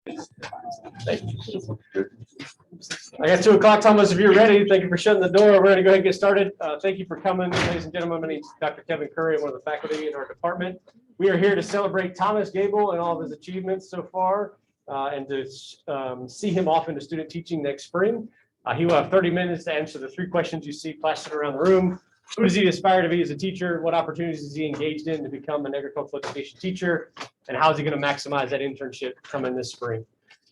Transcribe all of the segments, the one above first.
Thank you. I got 2 o'clock. Thomas, if you're ready, thank you for shutting the door. We're going to go ahead and get started. Thank you for coming, ladies and gentlemen. My name is Dr. Kevin Curry. I'm one of the faculty in our department. We are here to celebrate Thomas Gabel and all of his achievements so far, and to see him off into student teaching next spring. He will have 30 minutes to answer the 3 questions you see plastered around the room. Who does he aspire to be as a teacher? What opportunities is he engaged in to become an agricultural education teacher? And how is he going to maximize that internship coming this spring?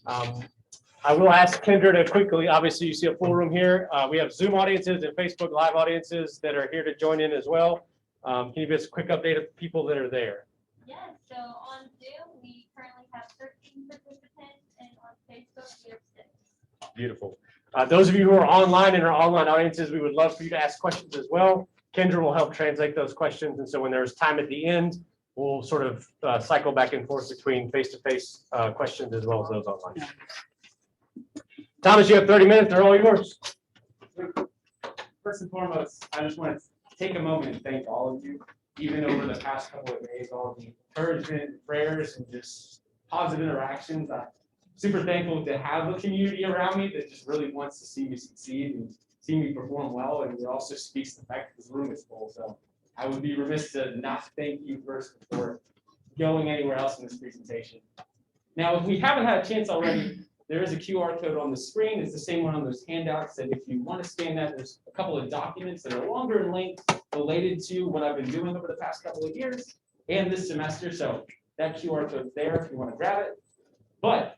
I will ask Kendra to quickly, obviously you see a full room here. We have Zoom audiences and Facebook Live audiences that are here to join in as well. Can you give us a quick update of people that are there? Yes, so on Zoom, we currently have 13 participants, and on Facebook, we have 6. Beautiful. Those of you who are online in our online audiences, we would love for you to ask questions as well. Kendra will help translate those questions. And so when there's time at the end, we'll sort of cycle back and forth between face-to-face questions as well as those online. Thomas, you have 30 minutes. They're all yours. First and foremost, I just want to take a moment and thank all of you, even over the past couple of days, all of the encouragement, prayers, and just positive interactions. I'm super thankful to have a community around me that just really wants to see me succeed and see me perform well, and it also speaks to the fact that this room is full. So I would be remiss to not thank you first before going anywhere else in this presentation. Now, if we haven't had a chance already, there is a QR code on the screen. It's the same one on those handouts. And if you want to scan that, there's a couple of documents that are longer in length related to what I've been doing over the past couple of years and this semester. So that QR code is there if you want to grab it. But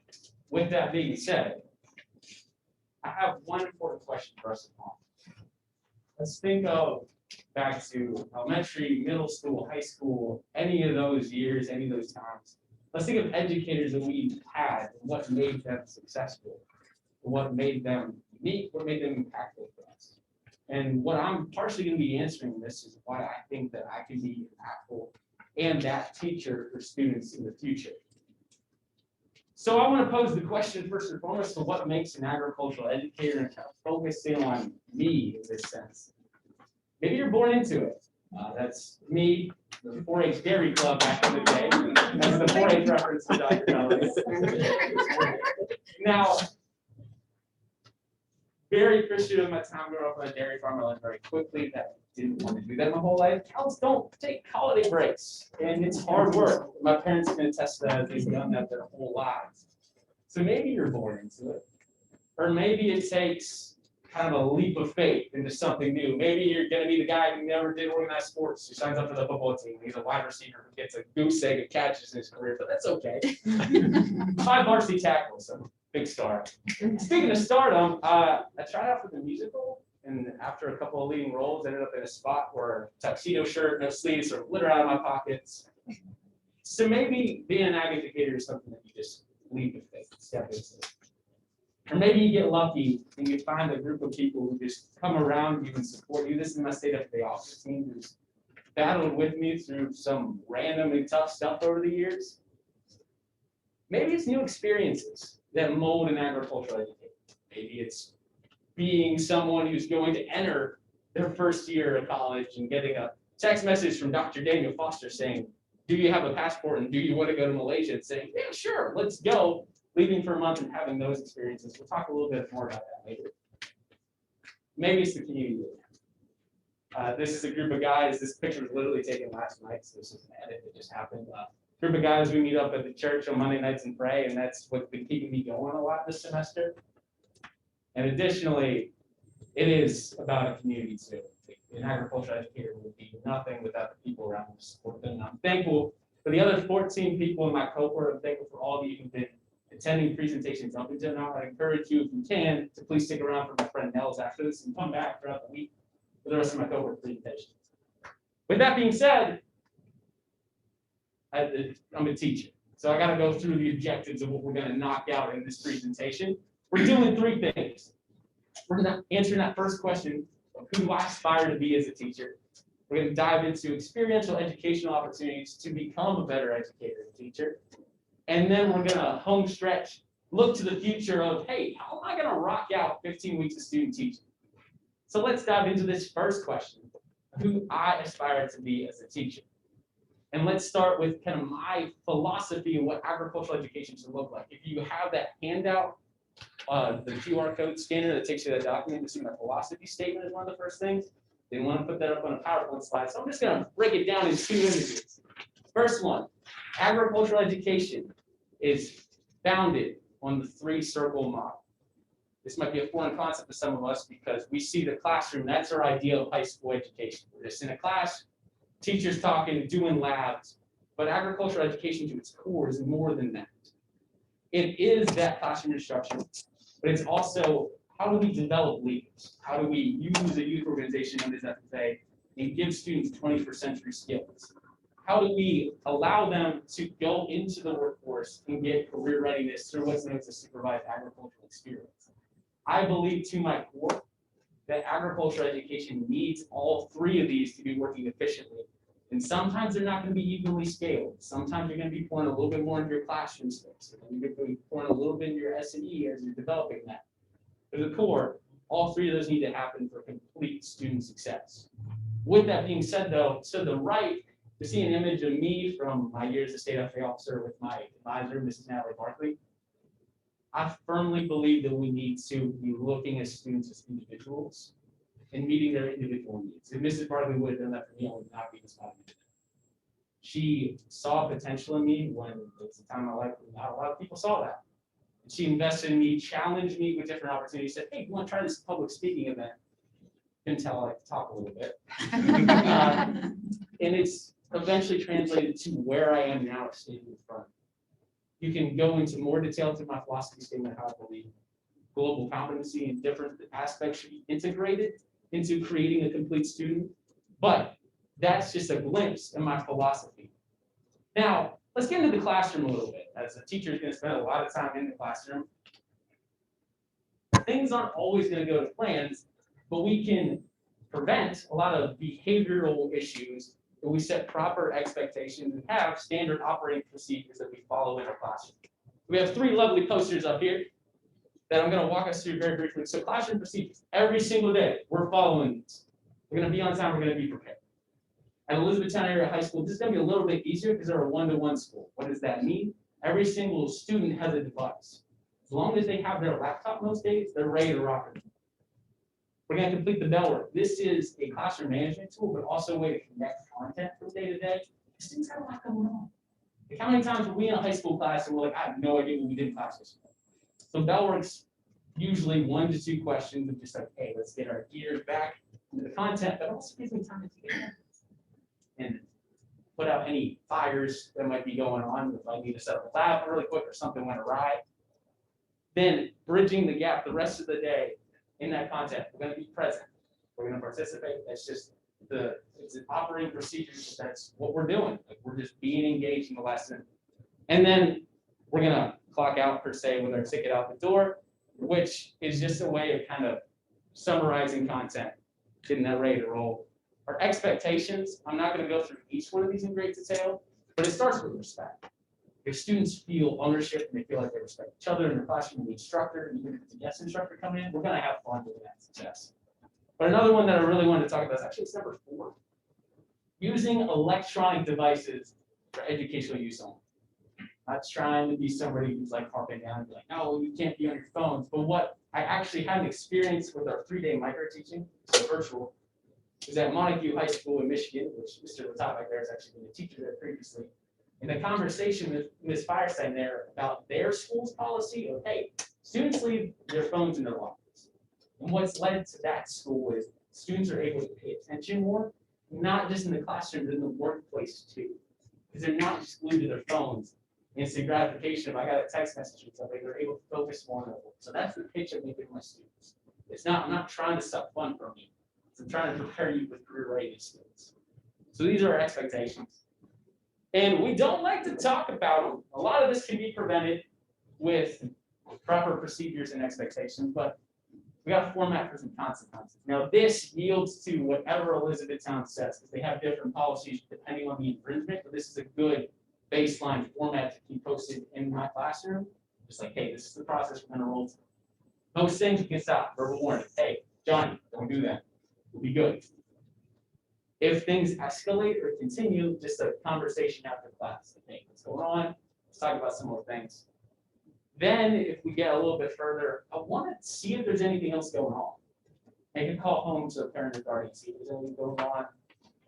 with that being said, I have one important question for us all. Let's think of back to elementary, middle school, high school, any of those years, any of those times. Let's think of educators that we've had and what made them successful, what made them unique, what made them impactful for us. And what I'm partially going to be answering this is why I think that I can be impactful and that teacher for students in the future. So I want to pose the question first and foremost for what makes an agricultural educator and kind of focus in on me in this sense. Maybe you're born into it. That's me, the 4-H Dairy Club back in the day. That's the 4-H reference to Dr. Ellis. Now, very appreciative of my time growing up on a dairy farm. I learned very quickly that I didn't want to do that my whole life. Cows don't take holiday breaks, and it's hard work. My parents can attest to that. They've done that their whole lives. So maybe you're born into it, or maybe it takes kind of a leap of faith into something new. Maybe you're going to be the guy who never did organized sports, who signs up for the football team. He's a wide receiver who gets a goose egg of catches in his career, but that's okay. 5 varsity tackles, so big star. Speaking of stardom, I tried out for the musical, and after a couple of leading roles, ended up in a spot where tuxedo shirt, no sleeves, sort of glitter out of my pockets. So maybe being an ag educator is something that you just leap with faith, step into. Or maybe you get lucky and you find a group of people who just come around you and support you. This is my state FA office team who's battled with me through some randomly tough stuff over the years. Maybe it's new experiences that mold an agricultural educator. Maybe it's being someone who's going to enter their first year of college and getting a text message from Dr. Daniel Foster saying, do you have a passport and do you want to go to Malaysia? And saying, yeah, sure, let's go. Leaving for a month and having those experiences. We'll talk a little bit more about that later. Maybe it's the community. This is a group of guys. This picture was literally taken last night, so this is an edit that just happened. Group of guys, we meet up at the church on Monday nights and pray, and that's what's been keeping me going a lot this semester. And additionally, it is about a community too. An agricultural educator would be nothing without the people around me to support them. And I'm thankful for the other 14 people in my cohort. I'm thankful for all of you who've been attending presentations up until now. I encourage you, if you can, to please stick around for my friend Nels after this and come back throughout the week for the rest of my cohort presentations. With that being said, I'm a teacher, so I got to go through the objectives of what we're going to knock out in this presentation. We're doing 3 things. We're going to answer that first question of who do I aspire to be as a teacher. We're going to dive into experiential educational opportunities to become a better educator and teacher. And then we're going to home stretch, look to the future of, hey, how am I going to rock out 15 weeks of student teaching? So let's dive into this first question, who I aspire to be as a teacher. And let's start with kind of my philosophy of what agricultural education should look like. If you have that handout, the QR code scanner that takes you to that document, assuming a philosophy statement is one of the first things. They want to put that up on a PowerPoint slide. So I'm just going to break it down in 2 images. First one, agricultural education is founded on the 3-circle model. This might be a foreign concept to some of us because we see the classroom, that's our ideal of high school education. We're just in a class, teachers talking, doing labs, but agricultural education to its core is more than that. It is that classroom instruction, but it's also how do we develop leaders? How do we use a youth organization under FFA and give students 21st century skills? How do we allow them to go into the workforce and get career readiness through what's known as a supervised agricultural experience? I believe to my core that agricultural education needs all 3 of these to be working efficiently. And sometimes they're not going to be evenly scaled. Sometimes you're going to be pouring a little bit more into your classroom space. You're going to be pouring a little bit into your S&E as you're developing that. But at the core, all 3 of those need to happen for complete student success. With that being said, though, to the right, you see an image of me from my years as state FA officer with my advisor, Mrs. Natalie Barkley. I firmly believe that we need to be looking at students as individuals and meeting their individual needs. If Mrs. Barkley would have done that for me, I would not be this body. She saw potential in me when it was a time in my life when not a lot of people saw that. And she invested in me, challenged me with different opportunities, said, hey, you want to try this public speaking event? Couldn't tell I like to talk a little bit. And it's eventually translated to where I am now standing in front. You can go into more detail to my philosophy statement, how I believe global competency and different aspects should be integrated into creating a complete student. But that's just a glimpse in my philosophy. Now, let's get into the classroom a little bit. As a teacher is going to spend a lot of time in the classroom. Things aren't always going to go to plans, but we can prevent a lot of behavioral issues if we set proper expectations and have standard operating procedures that we follow in our classroom. We have 3 lovely posters up here that I'm going to walk us through very briefly. So classroom procedures, every single day, we're following these. We're going to be on time, we're going to be prepared. At Elizabethtown Area High School, this is going to be a little bit easier because they're a 1-to-1 school. What does that mean? Every single student has a device. As long as they have their laptop most days, they're ready to rock it. We're going to complete the bell work. This is a classroom management tool, but also a way to connect content from day to day. Students have a lot going on. Like how many times were we in a high school class and we're like, I have no idea what we did in class this morning. So bell work's usually 1 to 2 questions of just like, hey, let's get our gears back into the content, but also gives me time to get and put out any fires that might be going on. If I need to set up a lab really quick or something went awry. Then bridging the gap the rest of the day in that content. We're going to be present. We're going to participate. That's just it's an operating procedure. That's what we're doing. Like we're just being engaged in the lesson. And then we're going to clock out per se with our ticket out the door, which is just a way of kind of summarizing content, getting that ready to roll. Our expectations, I'm not going to go through each one of these in great detail, but it starts with respect. If students feel ownership and they feel like they respect each other in the classroom and the instructor, and even if it's a guest instructor coming in, we're going to have fun with that success. But another one that I really wanted to talk about is actually it's number 4. Using electronic devices for educational use only. Not trying to be somebody who's like harping down and be like, no, you can't be on your phones. But what I actually had an experience with our 3-day micro teaching, so virtual, was at Montague High School in Michigan, which Mr. Latavak there has actually been a teacher there previously. And the conversation with Ms. Firestein there about their school's policy of, hey, students leave their phones in their lockers. And what's led to that school is students are able to pay attention more, not just in the classroom, but in the workplace too. Because they're not just glued to their phones. Instant gratification, if I got a text message or something, they're able to focus more on their work. So that's the pitch I'm making to my students. I'm not trying to suck fun from you. I'm trying to prepare you with career readiness skills. So these are our expectations. And we don't like to talk about them. A lot of this can be prevented with proper procedures and expectations, but we got a format for some consequences. Now this yields to whatever Elizabethtown says, because they have different policies depending on the infringement, but this is a good baseline format to keep posted in my classroom. Just like, hey, this is the process we're going to roll through. Most things you can stop, verbal warning. Hey, Johnny, don't do that. Will be good. If things escalate or continue, just a conversation after class. Hey, what's going on? Let's talk about some more things. Then, if we get a little bit further, I want to see if there's anything else going on. Make a call home to a parent or guardian, see if there's anything going on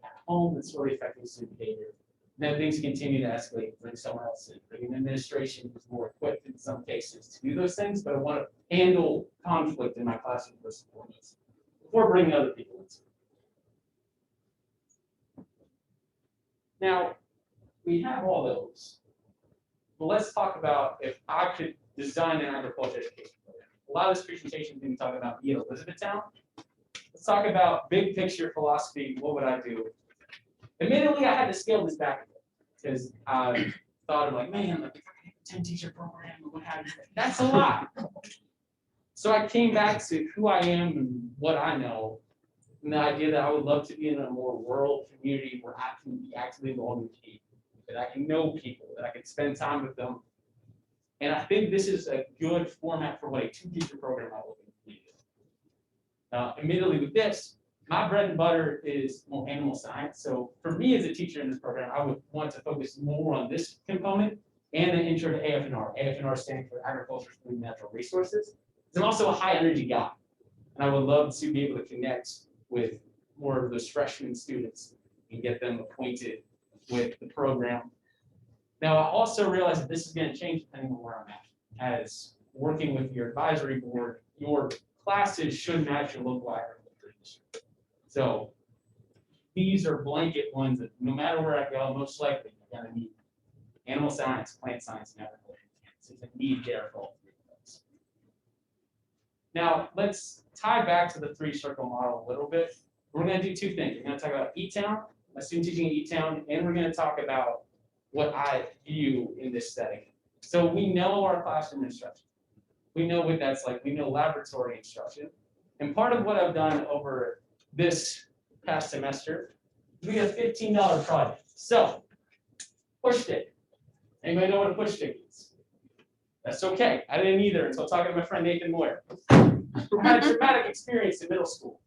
at home that's really affecting student behavior. Then things continue to escalate, bring someone else in, bring an administration who's more equipped in some cases to do those things, but I want to handle conflict in my classroom first and foremost before bringing other people into it. Now, we have all those. But let's talk about if I could design an agriculture education program. A lot of this presentation is going to talk about being Elizabethtown. Let's talk about big picture philosophy. What would I do? Admittedly, I had to scale this back a bit because I thought of like, man, like if I could have a 10-teacher program or what have you, that's a lot. So I came back to who I am and what I know, and the idea that I would love to be in a more rural community where I can be actively involved in people, that I can know people, that I can spend time with them. And I think this is a good format for what a 2-teacher program I will be. Admittedly with this, my bread and butter is more animal science. So for me as a teacher in this program, I would want to focus more on this component and an intro to AFNR. AFNR stands for Agriculture, Food, and Natural Resources. I'm also a high energy guy, and I would love to be able to connect with more of those freshman students and get them acquainted with the program. Now, I also realize that this is going to change depending on where I'm at. As working with your advisory board, your classes should match your local agriculture industry. So these are blanket ones that no matter where I go, most likely I'm going to need animal science, plant science, and agriculture. So it's a need there for all three of those. Now, let's tie back to the 3-circle model a little bit. We're going to do 2 things. We're going to talk about E-Town, my student teaching at E-Town, and we're going to talk about what I view in this setting. So we know our classroom instruction. We know what that's like. We know laboratory instruction. And part of what I've done over this past semester, we get a $15 project. So, push stick. Anybody know what a push stick is? That's okay. I didn't either until talking to my friend Nathan Moyer. I had a traumatic experience in middle school.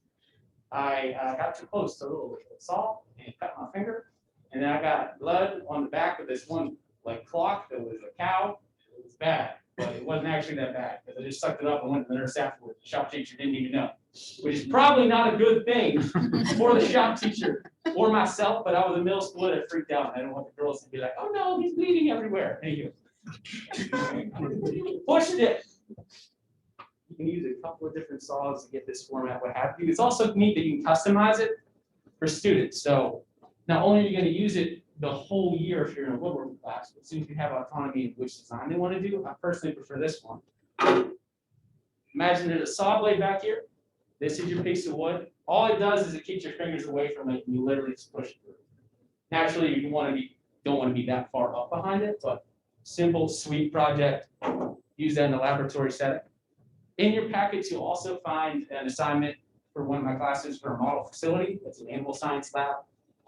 I got too close to a little saw and cut my finger. And then I got blood on the back of this one like clock that was a cow. It was bad, but it wasn't actually that bad because I just sucked it up and went to the nurse afterwards. The shop teacher didn't even know, which is probably not a good thing for the shop teacher or myself, but I was in middle school and it freaked out. I didn't want the girls to be like, oh no, he's bleeding everywhere. Thank you. Pushed it. You can use a couple of different saws to get this format, what have you. It's also neat that you can customize it for students. So not only are you going to use it the whole year if you're in a woodworking class, but students can have autonomy in which design they want to do. I personally prefer this one. Imagine there's a saw blade back here. This is your piece of wood. All it does is it keeps your fingers away from it, and you literally just push it through. Naturally, you don't want to be that far up behind it, but simple, sweet project. Use that in the laboratory setting. In your packets, you'll also find an assignment for one of my classes for a model facility. It's an animal science lab.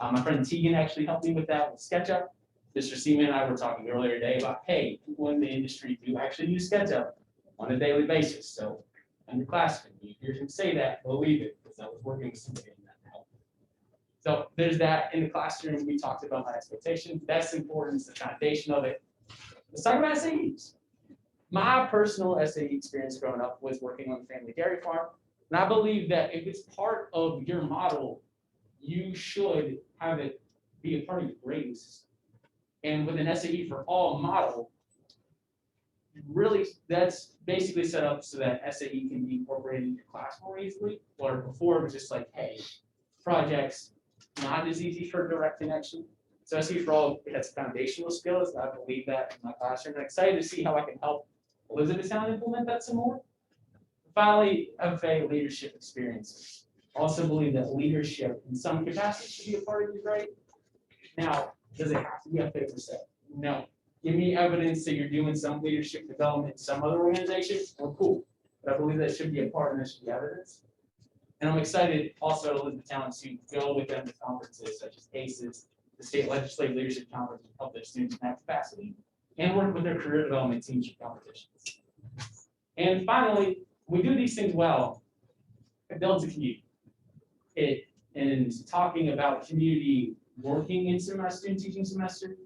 My friend Tegan actually helped me with that with SketchUp. Mr. Seaman and I were talking earlier today about, hey, people in the industry do actually use SketchUp on a daily basis. So in your classroom, you hear him say that, believe it, because I was working with somebody in that to help. So there's that. In the classroom, we talked about my expectations. That's important, it's the foundation of it. Let's talk about SAEs. My personal SAE experience growing up was working on a family dairy farm. And I believe that if it's part of your model, you should have it be a part of your grading system. And with an SAE for all model, really that's basically set up so that SAE can be incorporated in your class more easily. Or before it was just like, hey, projects not as easy for direct connection. So SAE for all has foundational skills. I believe that in my classroom. I'm excited to see how I can help Elizabethtown implement that some more. Finally, FA leadership experiences. Also believe that leadership in some capacity should be a part of your grade. Now, does it have to be FA per se? No. Give me evidence that you're doing some leadership development in some other organization, well, cool. But I believe that should be a part and there should be evidence. And I'm excited also at Elizabethtown to go with them to conferences such as ACES, the State Legislative Leadership Conference, and help their students in that capacity, and work with their career development teams for competitions. And finally, we do these things well, it builds a community. It and talking about community working into my student teaching semester,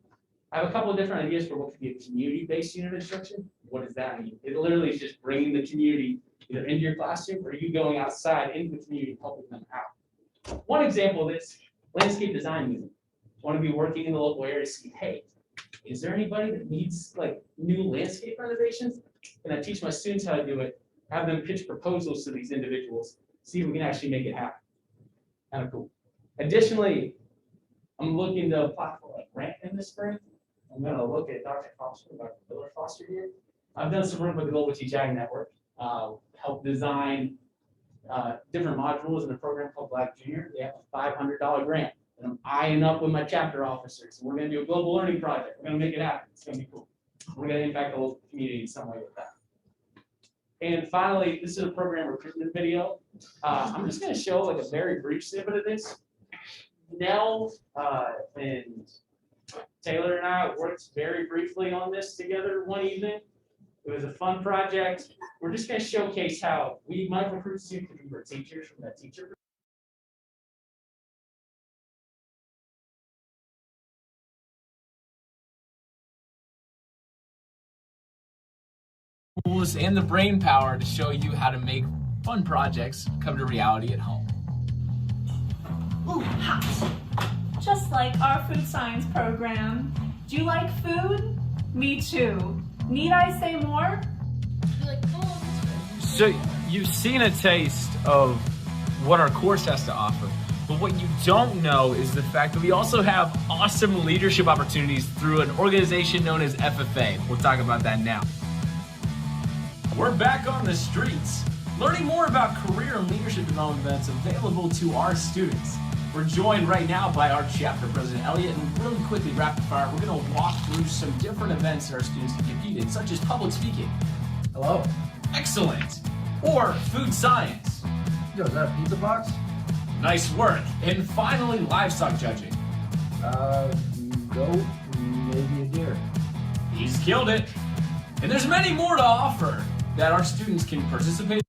I have a couple of different ideas for what could be a community-based unit of instruction. What does that mean? It literally is just bringing the community either into your classroom or you going outside into the community, helping them out. One example of this, landscape design unit. Want to be working in the local area to see, hey, is there anybody that needs like new landscape renovations? And I teach my students how to do it, have them pitch proposals to these individuals, see if we can actually make it happen. Kind of cool. Additionally, I'm looking to apply for a grant in the spring. I'm going to look at Dr. Foster here. I've done some work with the Global Teach Ag Network, helped design different modules in a program called Black Junior. They have a $500 grant. And I'm eyeing up with my chapter officers. We're going to do a global learning project. We're going to make it happen. It's going to be cool. We're going to impact the local community in some way with that. And finally, this is a program recruitment video. I'm just going to show like a very brief snippet of this. Nell and Taylor and I worked very briefly on this together one evening. It was a fun project. We're just going to showcase how we might recruit students to be our teachers from that teacher. Tools and the brain power to show you how to make fun projects come to reality at home. Ooh, hot. Just like our food science program. Do you like food? Me too. Need I say more? So you've seen a taste of what our course has to offer, but what you don't know is the fact that we also have awesome leadership opportunities through an organization known as FFA. We'll talk about that now. We're back on the streets, learning more about career and leadership development events available to our students. We're joined right now by our chapter president, Elliot, and really quickly, rapid fire, we're going to walk through some different events that our students can compete in, such as public speaking. Hello. Excellent. Or food science. Yo, is that a pizza box? Nice work. And finally, livestock judging. Goat, maybe a deer. He's killed it. And there's many more to offer that our students can participate.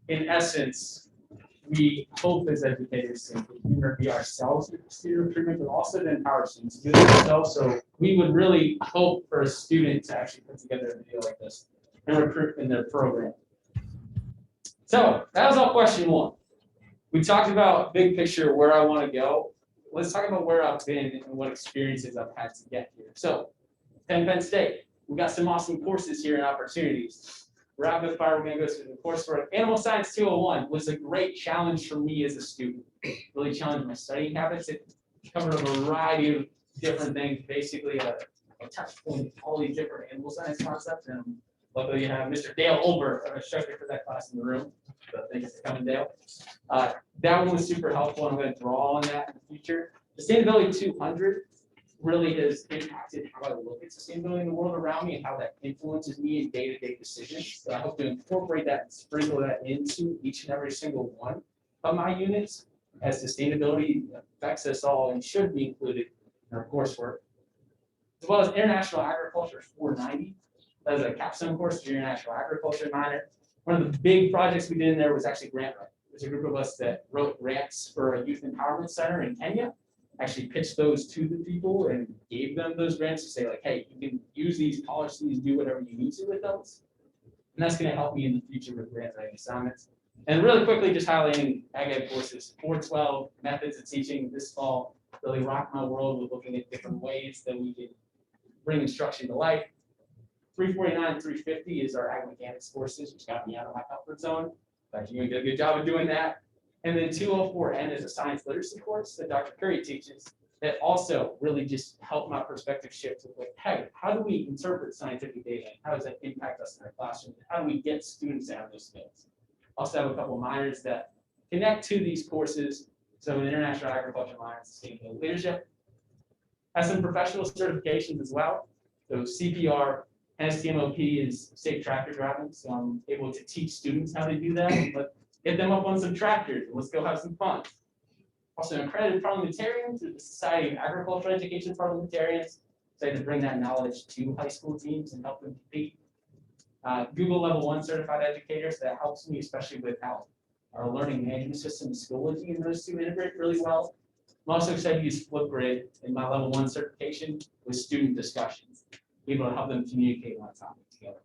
In essence, we hope as educators to be ourselves with student recruitment, but also to empower students to do it themselves. So we would really hope for a student to actually put together a video like this and recruit in their program. So that was all question one. We talked about big picture, where I want to go. Let's talk about where I've been and what experiences I've had to get here. So Penn State, we got some awesome courses here and opportunities. Rapid fire, we're going to go through the coursework. Animal Science 201 was a great challenge for me as a student. Really challenged my studying habits. It covered a variety of different things, basically a touch point of all these different animal science concepts. And luckily you have Mr. Dale Olber, our instructor for that class in the room. So thanks for coming, Dale. That one was super helpful. I'm going to draw on that in the future. Sustainability 200 really has impacted how I look at sustainability in the world around me and how that influences me in day-to-day decisions. So I hope to incorporate that and sprinkle that into each and every single one of my units, as sustainability affects us all and should be included in our coursework. As well as International Agriculture 490. That is a capstone course for International Agriculture minor. One of the big projects we did in there was actually grant writing. There's a group of us that wrote grants for a youth empowerment center in Kenya. Actually pitched those to the people and gave them those grants to say like, hey, you can use these, polish these, do whatever you need to with those. And that's going to help me in the future with grant writing assignments. And really quickly, just highlighting ag courses, 412 methods of teaching this fall really rocked my world with looking at different ways that we can bring instruction to life. 349 and 350 is our ag mechanics courses, which got me out of my comfort zone. In fact, you did a good job of doing that. And then 204N is a science literacy course that Dr. Curry teaches that also really just helped my perspective shift with like, hey, how do we interpret scientific data? And how does that impact us in our classroom? How do we get students to have those skills? Also have a couple of minors that connect to these courses. So an international agriculture minor, sustainable leadership. Has some professional certifications as well. So CPR, NSTMOP is safe tractor driving. So I'm able to teach students how to do that, but get them up on some tractors. Let's go have some fun. Also an accredited parliamentarian through the Society of Agricultural Education Parliamentarians. excited to bring that knowledge to high school teams and help them compete. Google Level 1 certified educators, that helps me, especially with how our learning management system and Schoology and those two integrate really well. I'm also excited to use Flipgrid in my Level 1 certification with student discussions, be able to help them communicate on a topic together.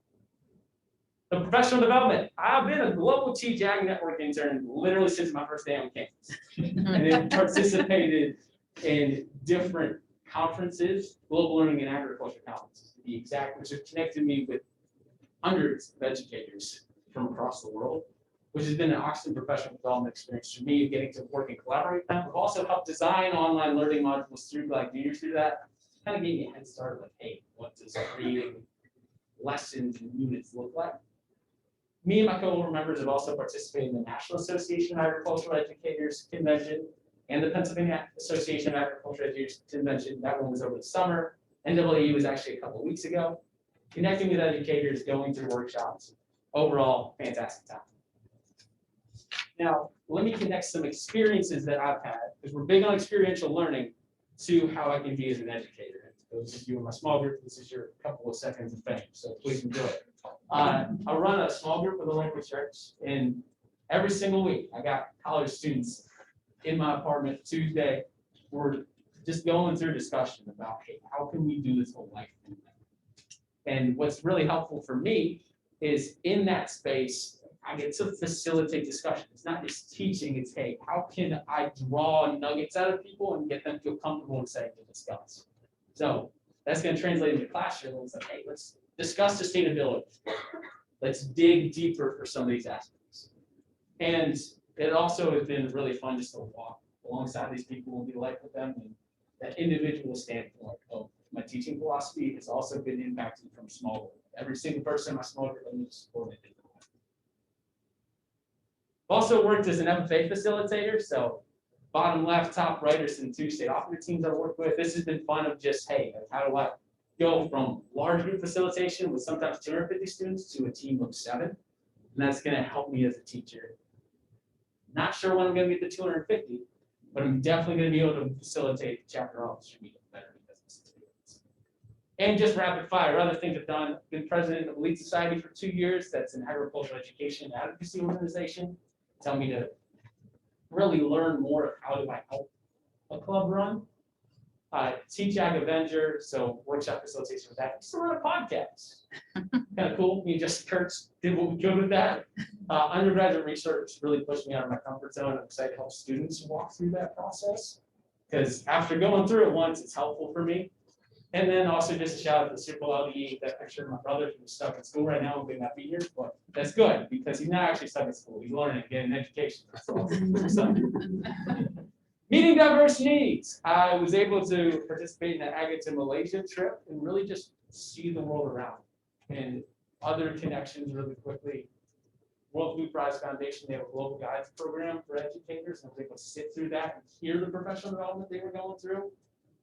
The professional development. I've been a global TJAG network intern literally since my first day on campus, and then participated in different conferences, global learning and agriculture conferences, to be exact, which have connected me with hundreds of educators from across the world, which has been an awesome professional development experience for me, getting to work and collaborate with them. We've also helped design online learning modules through like juniors through that. Kind of gave me a head start, like, hey, what does creating lessons and units look like? Me and my co-board members have also participated in the National Association of Agricultural Educators Convention and the Pennsylvania Association of Agricultural Educators Convention. That one was over the summer. NAE was actually a couple of weeks ago. Connecting with educators, going through workshops. Overall, fantastic time. Now, let me connect some experiences that I've had, because we're big on experiential learning, to how I can be as an educator. Those of you in my small group, this is your couple of seconds of fame, so please enjoy it. I run a small group with a local church, and every single week, I got college students in my apartment Tuesday. We're just going through discussion about, hey, how can we do this whole life thing? And what's really helpful for me is in that space, I get to facilitate discussion. It's not just teaching, it's, hey, how can I draw nuggets out of people and get them to feel comfortable and safe to discuss? So that's going to translate into classroom. It's like, hey, let's discuss sustainability. Let's dig deeper for some of these aspects. And it also has been really fun just to walk alongside these people and be like with them. And that individual standpoint of my teaching philosophy has also been impacted from small group. Every single person in my small group I supported. Also worked as an FFA facilitator, so bottom left, top right are some two state officer teams I work with. This has been fun of just, hey, how do I go from large group facilitation with sometimes 250 students to a team of 7? And that's going to help me as a teacher. Not sure when I'm going to get to 250, but I'm definitely going to be able to facilitate chapter office for me to better business experience. And just rapid fire, other things I've done. Been president of Elite Society for 2 years. That's an agricultural education and advocacy organization. Tell me to really learn more of how do I help a club run. TJAG Avenger, so workshop facilitation with that. Just to run a podcast. Kind of cool. Me just Kurtz did what we could with that. Undergraduate research really pushed me out of my comfort zone. I'm excited to help students walk through that process, because after going through it once, it's helpful for me. And then also just a shout out to the Super Bowl LDE, that picture of my brother who's stuck in school right now and may not be here, but that's good because he's not actually stuck in school. He's learning, getting an education. So, meeting diverse needs. I was able to participate in the Agate to Malaysia trip and really just see the world around. And other connections really quickly. World Food Prize Foundation, they have a global guides program for educators. And I was able to sit through that and hear the professional development they were going through.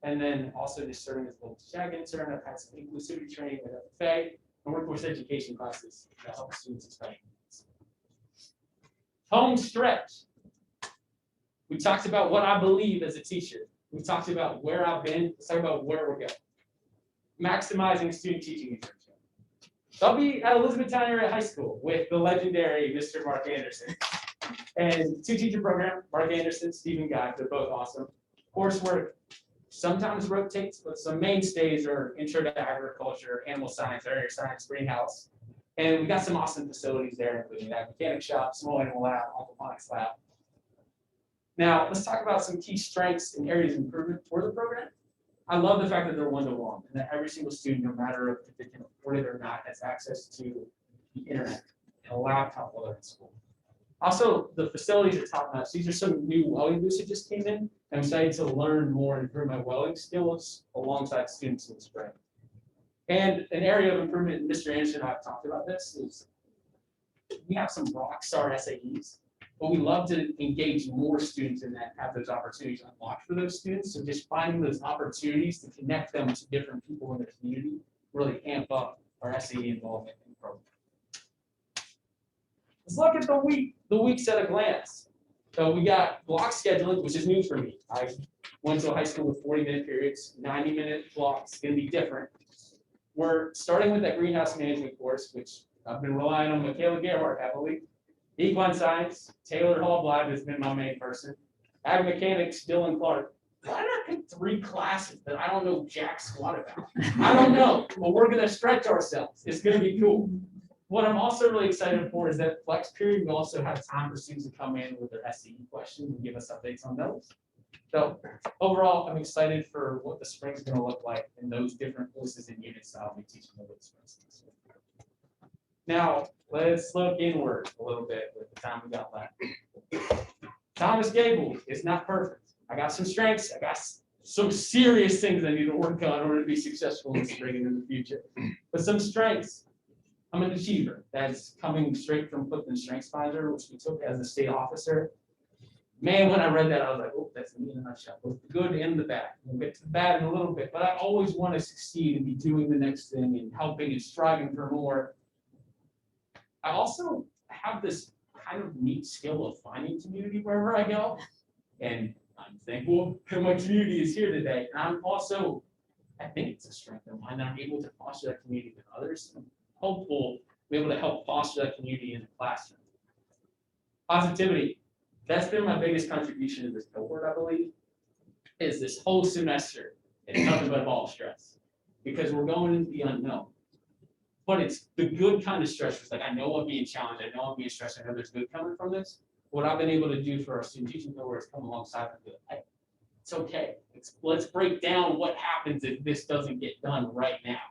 And then also just serving as a local JAG intern. I've had some inclusivity training at FFA and workforce education classes that help students with special needs. Home stretch. We talked about what I believe as a teacher. We talked about where I've been. Let's talk about where we're going. Maximizing student teaching internship. So I'll be at Elizabethtown Area High School with the legendary Mr. Mark Anderson. And 2-teacher program, Mark Anderson, Stephen Guy, they're both awesome. Coursework sometimes rotates, but some mainstays are Intro to Agriculture, Animal Science, Area Science, Greenhouse. And we got some awesome facilities there, including that mechanic shop, small animal lab, aquaponics lab. Now, let's talk about some key strengths and areas of improvement for the program. I love the fact that they're one-to-one and that every single student, no matter if they can afford it or not, has access to the internet and a laptop while they're in school. Also, the facilities are top-notch. These are some new welding booths that just came in. I'm excited to learn more and improve my welding skills alongside students in the spring. And an area of improvement, and Mr. Anderson and I have talked about this, is we have some rock star SAEs, but we love to engage more students in that, have those opportunities unlocked for those students. So just finding those opportunities to connect them to different people in the community, really amp up our SAE involvement in the program. Let's look at the week at a glance. So we got block scheduling, which is new for me. I Went to a high school with 40-minute periods, 90-minute blocks, gonna be different. We're starting with that greenhouse management course, which I've been relying on Michaela Gerhardt heavily. Equine science, Taylor Hall-Blythe has been my main person. Ag mechanics, Dylan Clark. Why not pick 3 classes that I don't know jack squat about? I don't know, but we're gonna stretch ourselves. It's gonna be cool. What I'm also really excited for is that flex period, we also have time for students to come in with their SCE questions and give us updates on those. So overall, I'm excited for what the spring's gonna look like in those different courses and units that I'll be teaching over the spring. Now, let's look inward a little bit with the time we got left. Thomas Gabel is not perfect. I got some strengths. I got some serious things I need to work on in order to be successful in spring and in the future. But some strengths. I'm an achiever. That's coming straight from Clifton Strengths Finder, which we took as a state officer. Man, when I read that, I was like, oh, that's me in a nutshell. Both the good and the bad. We'll get to the bad in a little bit, but I always want to succeed and be doing the next thing and helping and striving for more. I also have this kind of neat skill of finding community wherever I go. And I'm thankful that my community is here today. And I'm also, I think it's a strength of mine that I'm able to foster that community with others. I'm hopeful to be able to help foster that community in the classroom. Positivity. That's been my biggest contribution to this cohort, I believe, is this whole semester. It's nothing but ball stress because we're going into the unknown. But it's the good kind of stress. It's like, I know I'm being challenged. I know I'm being stressed. I know there's good coming from this. What I've been able to do for our student teaching cohort is come alongside and be like, hey, it's okay. Let's break down what happens if this doesn't get done right now.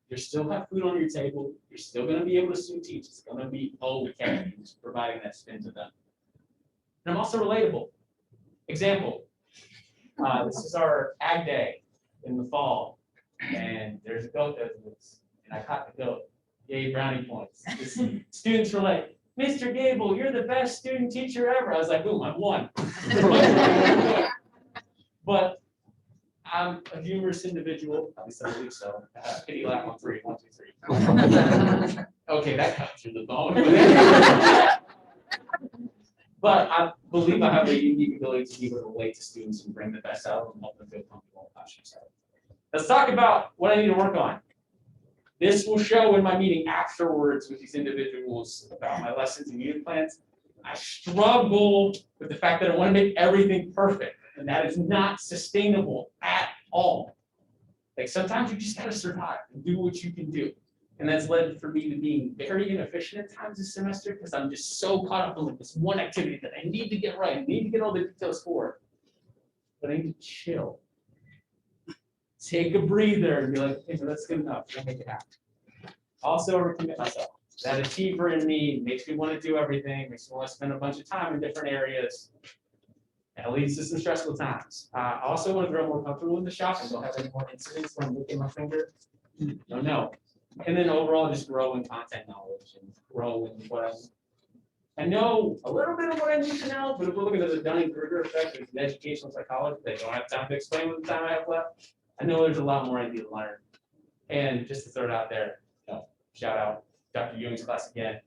You still have food on your table. You're still going to be able to student teach. It's going to be okay. Just providing that spin to them. And I'm also relatable. Example, this is our ag day in the fall. And there's a goat that was, and I caught the goat. Yay, brownie points. Students were like, Mr. Gabel, you're the best student teacher ever. I was like, boom, I've won. But I'm a humorous individual. At least I believe so. Pity laugh on 3. 1, 2, 3. Okay, that cut through the bone. But I believe I have a unique ability to be able to relate to students and bring the best out of them and help them feel comfortable in the classroom setting. Let's talk about what I need to work on. This will show in my meeting afterwards with these individuals about my lessons and unit plans. I struggle with the fact that I want to make everything perfect, and that is not sustainable at all. Like sometimes you just got to survive and do what you can do. And that's led for me to being very inefficient at times this semester because I'm just so caught up in like this one activity that I need to get right. I need to get all the details for. But I need to chill. Take a breather and be like, okay, that's good enough. We'll make it happen. Also, recommit myself. That achiever in me makes me want to do everything, makes me want to spend a bunch of time in different areas. And it leads to some stressful times. I also want to grow more comfortable in the shop and don't have any more incidents when I'm licking my finger. No. And then overall, just grow in content knowledge and grow in what I know a little bit of what I need to know, but if we're looking at the Dunning-Kruger effect of educational psychology, they don't have time to explain with the time I have left. I know there's a lot more I need to learn. And just to throw it out there, shout out Dr. Ewing's class again,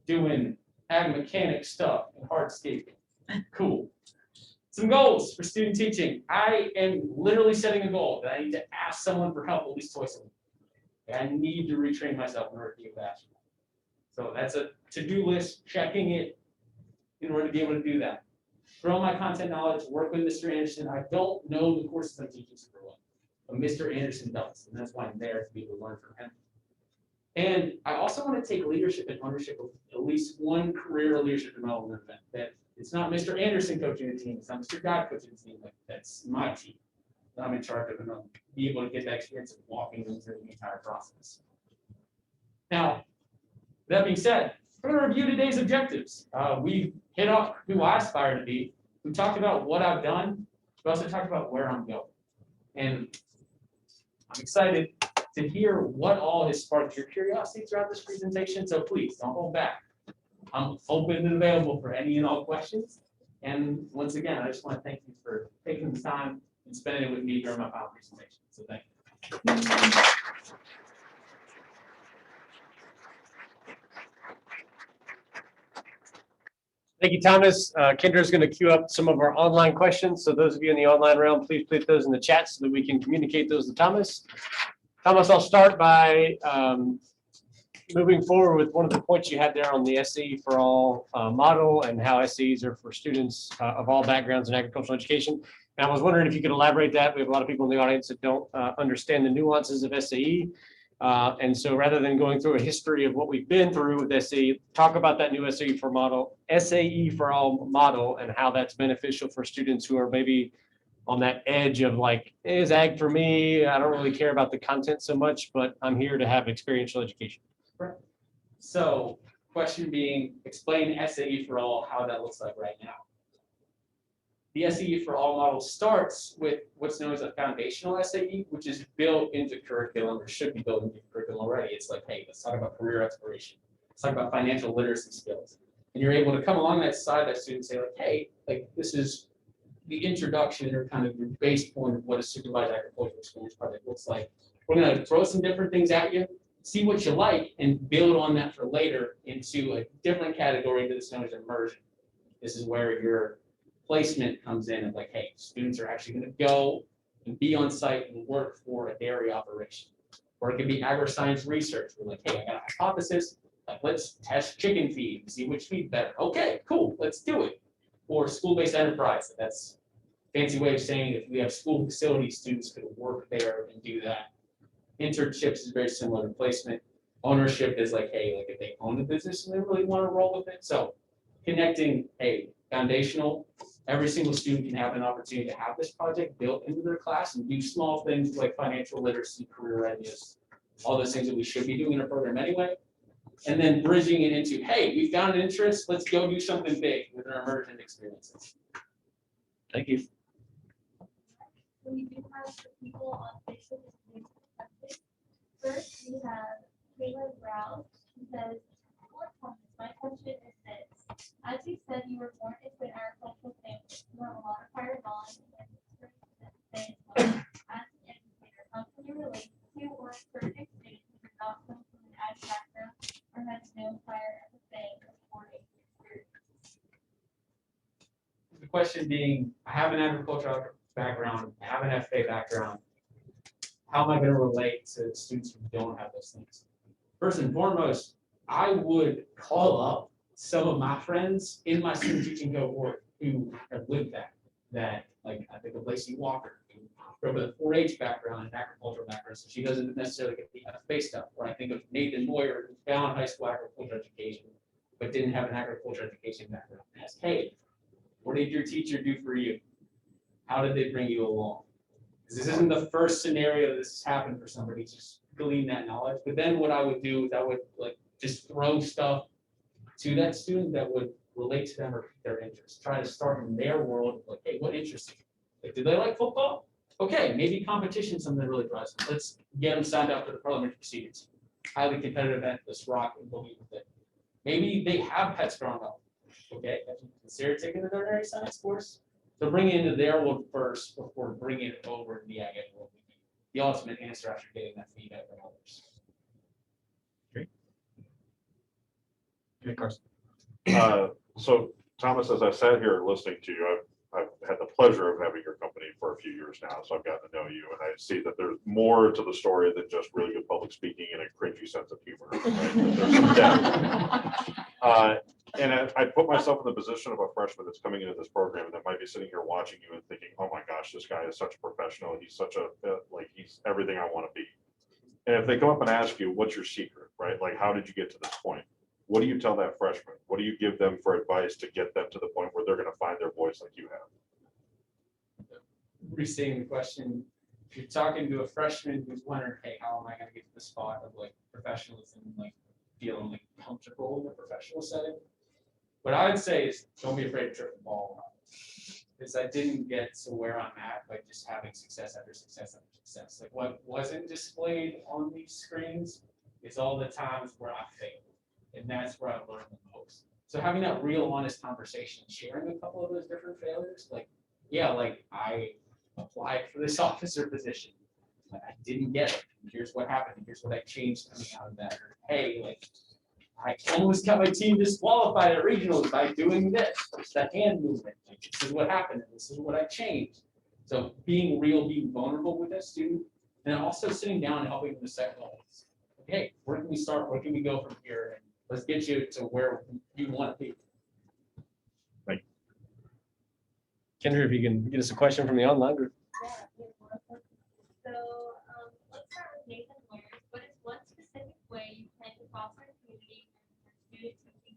doing ag mechanic stuff and hardscaping. Cool. Some goals for student teaching. I am literally setting a goal that I need to ask someone for help at least twice a week. I need to retrain myself in order to do that. So that's a to-do list, checking it in order to be able to do that. Grow my content knowledge, work with Mr. Anderson. I don't know the courses I'm teaching super well, but Mr. Anderson does, and that's why I'm there to be able to learn from him. And I also want to take leadership and ownership of at least one career leadership development event. That it's not Mr. Anderson coaching the team, it's not Mr. God coaching the team. Like that's my team that I'm in charge of, and I'll be able to get that experience of walking them through the entire process. Now, that being said, we're going to review today's objectives. We hit up who I aspire to be. We talked about what I've done. We also talked about where I'm going. And I'm excited to hear what all has sparked your curiosity throughout this presentation. So please don't hold back. I'm open and available for any and all questions. And once again, I just want to thank you for taking the time and spending it with me during my final presentation. So thank you. Thank you, Thomas. Kendra's going to queue up some of our online questions. So those of you in the online realm, please put those in the chat so that we can communicate those to Thomas. Thomas, I'll start by moving forward with one of the points you had there on the SAE for All model and how SAEs are for students of all backgrounds in agricultural education. And I was wondering if you could elaborate that. We have a lot of people in the audience that don't understand the nuances of SAE. And so rather than going through a history of what we've been through with SAE, talk about that new SAE for All model and how that's beneficial for students who are maybe on that edge of like, is ag for me? I don't really care about the content so much, but I'm here to have experiential education. So question being, explain SAE for All, how that looks like right now. The SAE for All model starts with what's known as a foundational SAE, which is built into curriculum or should be built into curriculum already. It's like, hey, let's talk about career exploration. Let's talk about financial literacy skills. And you're able to come along that side of that student and say like, hey, like this is the introduction or kind of your base point of what a supervised agricultural experience project looks like. We're going to throw some different things at you, see what you like, and build on that for later into a different category into this known as immersion. This is where your placement comes in of like, hey, students are actually going to go and be on site and work for a dairy operation. Or it could be agri-science research. We're like, hey, I got a hypothesis. Like, let's test chicken feed and see which feed better. Okay, cool, let's do it. Or school-based enterprise. That's a fancy way of saying if we have school facilities, students could work there and do that. Internships is very similar to placement. Ownership is like, hey, like if they own the business and they really want to roll with it. So connecting, hey, foundational, every single student can have an opportunity to have this project built into their class and do small things like financial literacy, career readiness, all those things that we should be doing in our program anyway. And then bridging it into, hey, we found an interest, let's go do something big with our immersion experiences. Thank you. So we do have the people on Facebook. First, we have Taylor Brown, who says, my question is this. As you said, you were born into an agricultural family. You have a lot of prior knowledge and experience as an educator. How can you relate to or certain students who do not come from an ag background or has no prior FFA or boarding experience? The question being, I have an agricultural background, I have an FFA background. How am I going to relate to students who don't have those things? First and foremost, I would call up some of my friends in my student teaching cohort who have lived that like I think of Lacey Walker, who grew up with a 4-H background and agricultural background, so she doesn't necessarily get the FFA stuff. Or I think of Nathan Moyer, who found high school agriculture education, but didn't have an agriculture education background. Ask, hey, what did your teacher do for you? How did they bring you along? This isn't the first scenario this has happened for somebody, just glean that knowledge. But then what I would do is I would like just throw stuff to that student that would relate to them or pique their interest. Try to start in their world, like, hey, what interests you? Like, do they like football? Okay, maybe competition is something that really drives them. Let's get them signed up for the parliamentary proceedings. Highly competitive event, let's rock and believe with it. Maybe they have pets growing up. Okay, have you considered taking the veterinary science course? So bring it into their world first before bringing it over to the ag ed world. The ultimate answer after getting that feedback from others. Okay, Carson. So Thomas, as I sat here listening to you, I've had the pleasure of having your company for a few years now, so I've gotten to know you, and I see that there's more to the story than just really good public speaking and a cringy sense of humor. Right? There's some depth. And I put myself in the position of a freshman that's coming into this program and that might be sitting here watching you and thinking, oh my gosh, this guy is such a professional. He's such a, like, he's everything I want to be. And if they come up and ask you, what's your secret, right? Like, how did you get to this point? What do you tell that freshman? What do you give them for advice to get them to the point where they're going to find their voice like you have? Restating the question, if you're talking to a freshman who's wondering, hey, how am I going to get to the spot of like professionalism, like feeling like comfortable in a professional setting? What I would say is don't be afraid to trip the ball. Because I didn't get to where I'm at by just having success after success after success. Like what wasn't displayed on these screens is all the times where I failed. And that's where I learned the most. So having that real honest conversation, sharing a couple of those different failures, like, yeah, like I applied for this officer position. Like, I didn't get it. Here's what happened. Here's what I changed coming out of that. Or, hey, like I almost got my team disqualified at regionals by doing this. It's the hand movement. Like, this is what happened, and this is what I changed. So being real, being vulnerable with that student, and also sitting down and helping them to set goals. Okay, where can we start? Where can we go from here? And let's get you to where you want to be. Kendra, if you can get us a question from the online group. Yeah, we have one more. So, let's start with Nathan Myers. What is one specific way you plan to foster community for student teaching?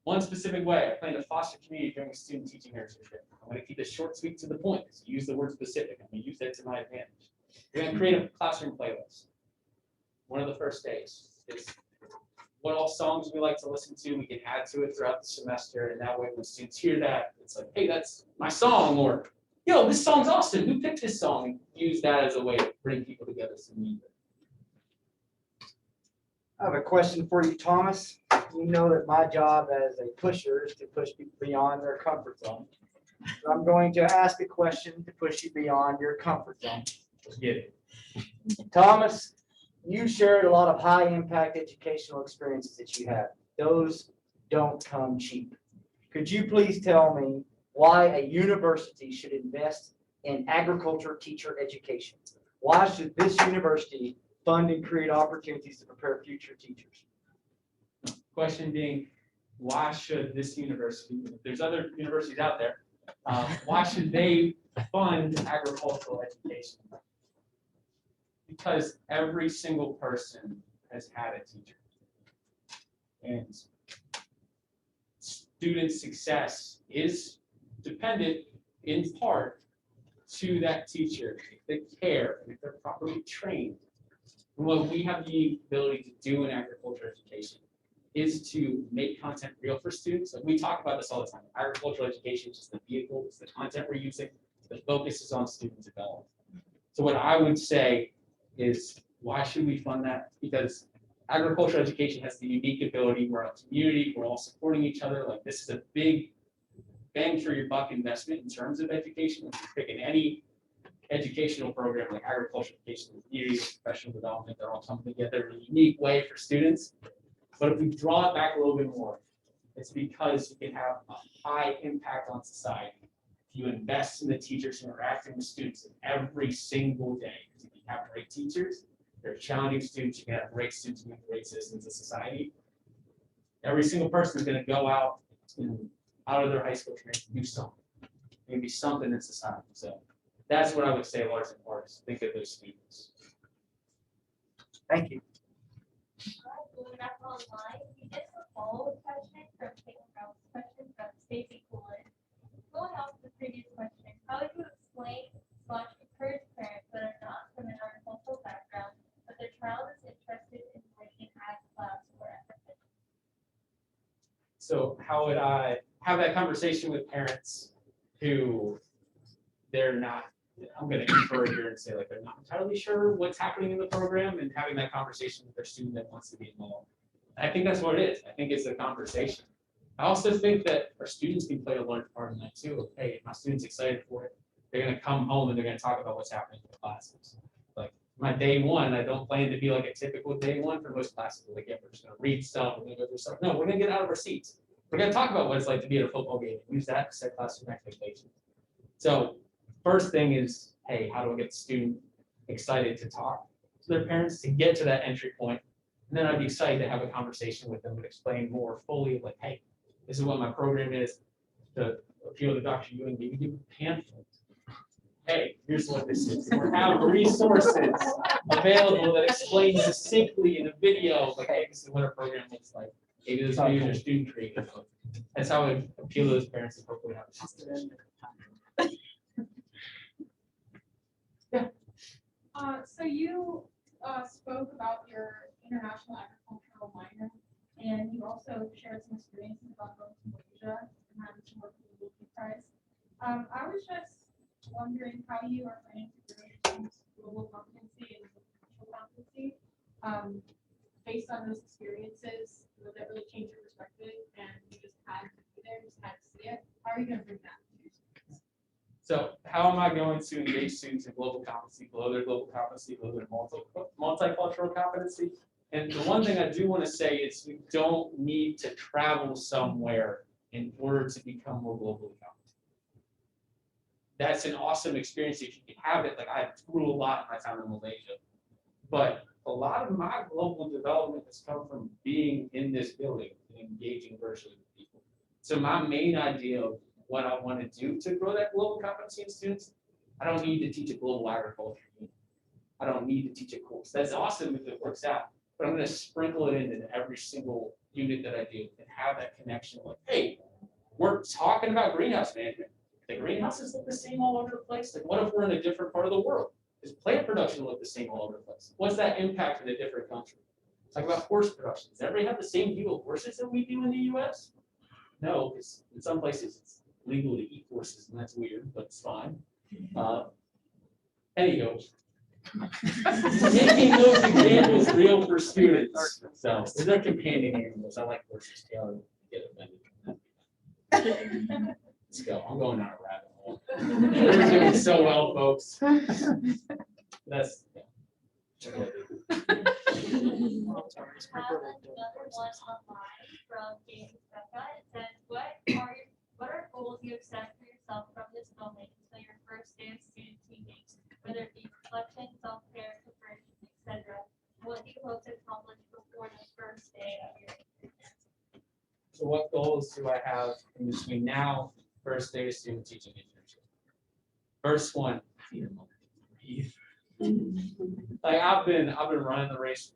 One specific way I plan to foster community during a student teaching internship. I'm going to keep it short, sweet, to the point. So use the word specific. I'm going to use that to my advantage. We're going to create a classroom playlist. One of the first days is what all songs we like to listen to. We can add to it throughout the semester, and that way when students hear that, it's like, hey, that's my song, or yo, this song's awesome. Who picked this song? And use that as a way to bring people together. So I have a question for you, Thomas. You know that my job as a pusher is to push people beyond their comfort zone. So I'm going to ask a question to push you beyond your comfort zone. let's get it. Thomas, you shared a lot of high impact educational experiences that you have. Those don't come cheap. Could you please tell me why a university should invest in agriculture teacher education? Why should this university fund and create opportunities to prepare future teachers? Question being, why should this university, if there's other universities out there, why should they fund agricultural education? Because every single person has had a teacher. And student success is dependent in part to that teacher, the care, and if they're properly trained. And what we have the ability to do in agricultural education is to make content real for students. Like we talk about this all the time. Agricultural education is just the vehicle, it's the content we're using. The focus is on student development. So what I would say is, why should we fund that? Because agricultural education has the unique ability, we're a community, we're all supporting each other. Like this is a big bang for your buck investment in terms of education. If you're picking any educational program like agricultural education, community, professional development, they're all coming together in a unique way for students. But if we draw it back a little bit more, it's because you can have a high impact on society. If you invest in the teachers who are interacting with students every single day, because if you have great teachers, they're challenging students, you can have great students who make great citizens of society. Every single person is going to go out of their high school career and do something. Maybe something in society. So that's what I would say, large and part, is think of those students. Thank you. Moving up online, we get a follow-up question from Caitlin Brown's question from Stacy Coolin. Going off the previous question, how would you explain / encourage parents that are not from an agricultural background, but their child is interested in taking ag class or FFA? So how would I have that conversation with parents who they're not, I'm going to infer here and say like they're not entirely sure what's happening in the program, and having that conversation with their student that wants to be involved. I think that's what it is. I think it's a conversation. I also think that our students can play a large part in that too. Hey, if my student's excited for it, they're going to come home and they're going to talk about what's happening in the classes. Like my day one, I don't plan to be like a typical day one for most classes. Like, yeah, we're just going to read stuff, we're going to go through stuff. No, we're going to get out of our seats. We're going to talk about what it's like to be at a football game. Use that to set classroom expectations. So first thing is, hey, how do I get the student excited to talk to their parents to get to that entry point? And then I'd be excited to have a conversation with them and explain more fully, like, hey, this is what my program is, to appeal to Dr. Ewing, maybe give a pamphlet. Hey, here's what this is. We have resources available that explain succinctly in a video, like, hey, this is what our program looks like. Maybe this videos are student created. That's how I would appeal to those parents and hopefully have a conversation. So you spoke about your international agricultural minor, and you also shared some experiences about going to Malaysia and having to work with the Wilkie Prize. I was just wondering how you are planning to grow your team's global competency and international competency. Based on those experiences, will that really change your perspective? And you just had to be there, just had to see it. How are you going to bring that to your students? So how am I going to engage students in global competency, below their global competency, below their multicultural competency? And the one thing I do want to say is we don't need to travel somewhere in order to become more globally competent. That's an awesome experience if you can have it. Like I grew a lot in my time in Malaysia, but a lot of my global development has come from being in this building and engaging virtually with people. So my main idea of what I want to do to grow that global competency in students, I don't need to teach a global agriculture. I don't need to teach a course. That's awesome if it works out, but I'm going to sprinkle it into every single unit that I do and have that connection. Like, hey, we're talking about greenhouse management. The greenhouses look the same all over the place. Like, what if we're in a different part of the world? Does plant production look the same all over the place? What's that impact in a different country? Talk about horse production. Does everybody have the same view of horses that we do in the US? No, because in some places it's legal to eat horses, and that's weird, but it's fine. Anyhow, making those examples real for students. So they're companion animals. I like horses. Taylor get offended. Let's go. I'm going down a rabbit hole. We're doing so well, folks. That's. Yeah. Have another one online from James Becca. It says, what are goals you have set for yourself from this moment until your first day of student teaching, whether it be reflection, self-care, conversion, etc.? What do you hope to accomplish before the first day of your So what goals do I have in between now, first day of student teaching internship? First one, I need a moment to breathe. Like I've been running the race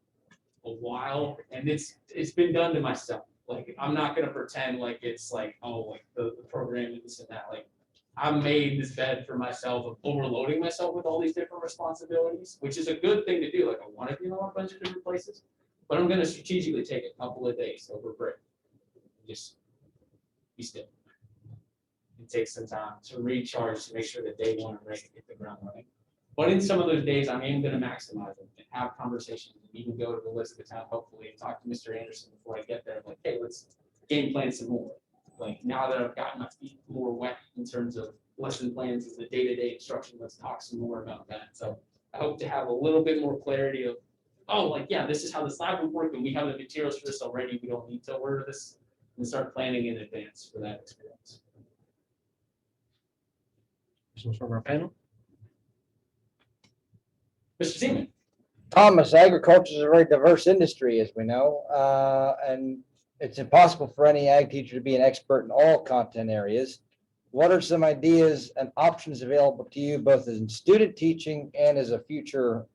a while, and it's been done to myself. Like I'm not gonna pretend like it's like, oh, like the program and this and that. Like I made this bed for myself of overloading myself with all these different responsibilities, which is a good thing to do. Like I want to be in a bunch of different places, but I'm gonna strategically take a couple of days over break. Just be still. And take some time to recharge to make sure that day one I'm ready to hit the ground running. But in some of those days, I am going to maximize them and have conversations and even go to the Elizabethtown, hopefully, and talk to Mr. Anderson before I get there. I'm like, hey, let's game plan some more. Like now that I've gotten my feet more wet in terms of lesson plans as the day-to-day instruction, let's talk some more about that. So I hope to have a little bit more clarity of, oh, like, yeah, this is how this lab would work, and we have the materials for this already. We don't need to order this, and start planning in advance for that experience. Questions from our panel? Mr. Seaman. Thomas, agriculture is a very diverse industry, as we know, and it's impossible for any ag teacher to be an expert in all content areas. What are some ideas and options available to you, both as in student teaching and as a future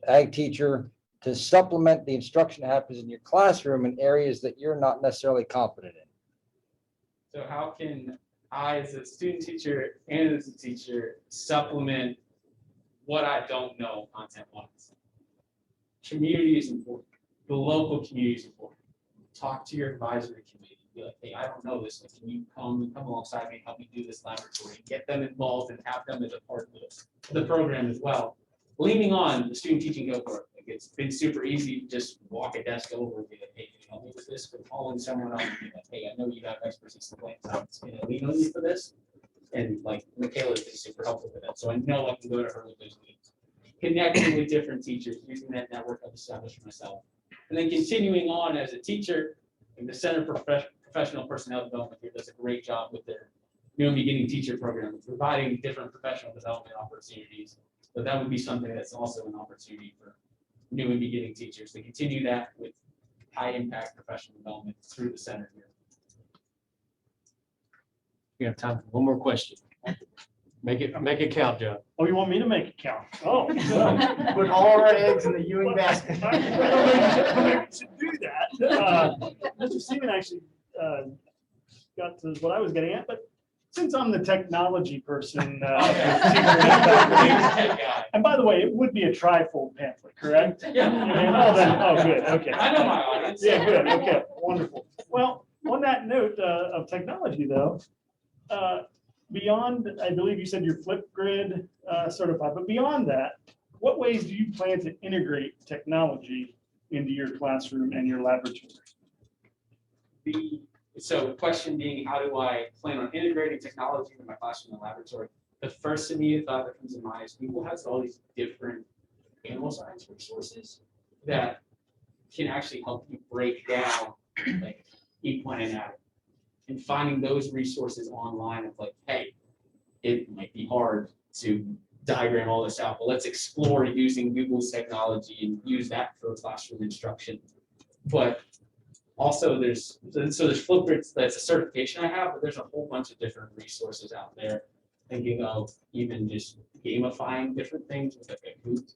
ag teacher, to supplement the instruction that happens in your classroom in areas that you're not necessarily competent in? So how can I, as a student teacher and as a teacher, supplement what I don't know content-wise? Community is important. The local community is important. Talk to your advisory committee. Be like, hey, I don't know this. Like, can you come alongside me and help me do this laboratory? Get them involved and have them as a part of the program as well. Leaning on the student teaching cohort. Like, it's been super easy to just walk a desk over and be like, hey, can you help me with this? But calling someone up and be like, hey, I know you have expertise in plants. I'm just going to lean on you for this. And like Michaela's been super helpful with that. So I know I can go to her with those needs. Connecting with different teachers, using that network I've established for myself. And then continuing on as a teacher, and the Center for Professional Personnel Development here does a great job with their new and beginning teacher program, providing different professional development opportunities. But that would be something that's also an opportunity for new and beginning teachers to continue that with high impact professional development through the center here. We have time for one more question. Make it count, Joe. Oh, you want me to make it count? Oh. Put all our eggs in the Ewing basket. I should do that. Mr. Seaman actually got to what I was getting at, but since I'm the technology person, and by the way, it would be a trifold pamphlet, correct? Yeah. Oh, good. Okay. I know my audience. Yeah, good. Okay, wonderful. Well, on that note of technology, though, beyond, I believe you said you're Flipgrid certified, but beyond that, what ways do you plan to integrate technology into your classroom and your laboratory? So the question being, how do I plan on integrating technology into my classroom and laboratory? The first immediate thought that comes to mind is Google has all these different animal science resources that can actually help you break down like equine anatomy and finding those resources online of like, hey, it might be hard to diagram all this out, but let's explore using Google's technology and use that for classroom instruction. But also there's Flipgrid, that's a certification I have, but there's a whole bunch of different resources out there. Thinking of even just gamifying different things with like a hoot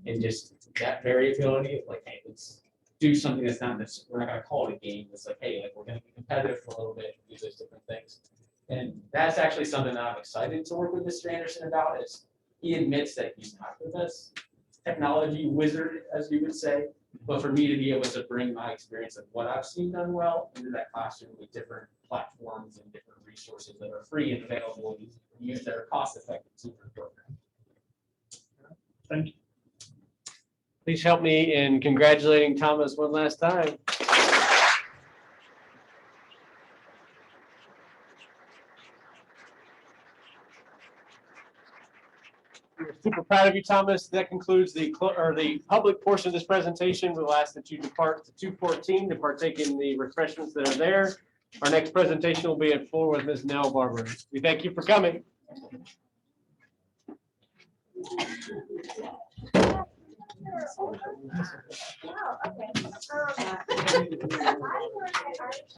and just that variability of like, hey, let's do something that's not necessarily, we're not gonna call it a game. It's like, hey, like we're gonna be competitive for a little bit, do those different things. And that's actually something that I'm excited to work with Mr. Anderson about is he admits that he's not the best technology wizard, as you would say. But for me to be able to bring my experience of what I've seen done well into that classroom with different platforms and different resources that are free and available and use that are cost effective to your program. Thank you. Please help me in congratulating Thomas one last time. We're super proud of you, Thomas. That concludes the public portion of this presentation. We'll ask that you depart to 214 to partake in the refreshments that are there. Our next presentation will be at 4 with Ms. Nell Barber. We thank you for coming. Wow, okay.